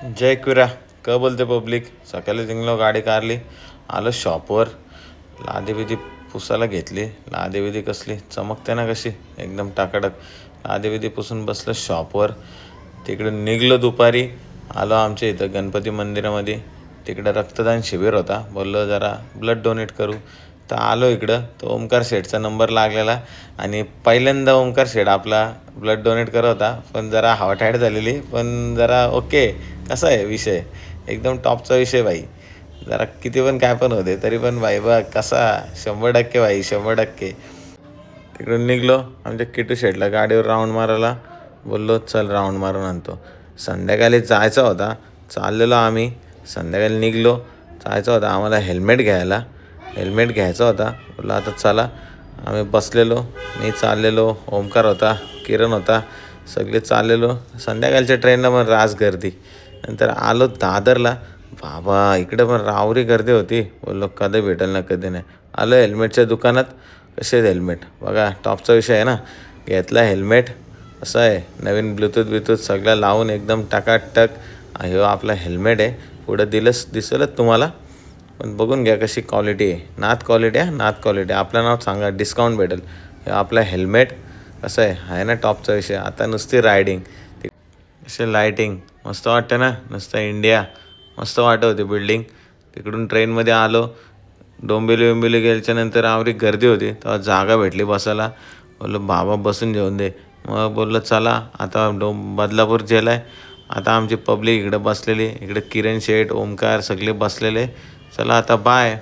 जय कुऱ्या. का बोलते पब्लिक. सकाळी निघलो, गाडी काढली, आलो शॉपवर. लादीबिदी पुसायला घेतली. लादीबिदी कसली चमकते ना, कशी एकदम टाकाटक. लादीबिदी पुसून बसलं शॉपवर. तिकडून निघलो दुपारी. आलो आमच्या इथं गणपती मंदिरामध्ये. तिकडं रक्तदान शिबिर होता. बोललो जरा ब्लड डोनेट करू. तर आलो इकडं. तो ओमकार शेठचा नंबर लागलेला आणि पहिल्यांदा ओमकार शेठ आपला ब्लड डोनेट करत होता. पण जरा हवा टाईट झालेली, पण जरा ओके. कसा आहे विषय, एकदम टॉपचा विषय भाई. जरा किती पण काय पण होते तरी पण भाई बघ कसा 100% भाई 100%. तिकडून निघलो आमच्या किटू शेटला गाडीवर राऊंड मारायला. बोललो चल राऊंड मारून आणतो. संध्याकाळी जायचा होता. चाललेलो आम्ही. संध्याकाळी निघलो. जायचं होता आम्हाला हेल्मेट घ्यायला. हेल्मेट घ्यायचा होता. बोललो आता चला. आम्ही बसलेलो. मी चाललेलो, ओमकार होता, किरण होता, सगळे चाललेलो. संध्याकाळच्या ट्रेनला पण रास गर्दी. नंतर आलो दादरला. बाबा इकडे पण रावरी गर्दी होती. बोललो कधी भेटेल ना कधी नाही. आलो हेल्मेटच्या दुकानात. कसे आहेत हेल्मेट बघा, टॉपचा विषय आहे ना. घेतला हेल्मेट. असं आहे नवीन ब्लूटूथ सगळं लावून एकदम टकाटक. हे आपला हेल्मेट आहे. पुढं दिसलंच तुम्हाला. पण बघून घ्या कशी क्वालिटी आहे. नाथ क्वालिटी आहे, नाथ क्वालिटी. आपलं नाव सांगा, डिस्काउंट भेटेल. हे आपला हेल्मेट कसं आहे ना टॉपचा विषय. आता नुसती रायडिंग, असे लायटिंग मस्त वाटतं ना. नुसतं इंडिया मस्त वाटत होती बिल्डिंग. तिकडून ट्रेनमध्ये आलो. डोंबिवली गेल्याच्यानंतर आवरी गर्दी होती. तेव्हा जागा भेटली बसायला. बोललो बाबा बसून घेऊन दे. मग बोललो चला आता बदलापूर जेलाय. आता आमची पब्लिक इकडे बसलेली. इकडे किरण शेठ, ओमकार सगळे बसलेले. चला आता बाय.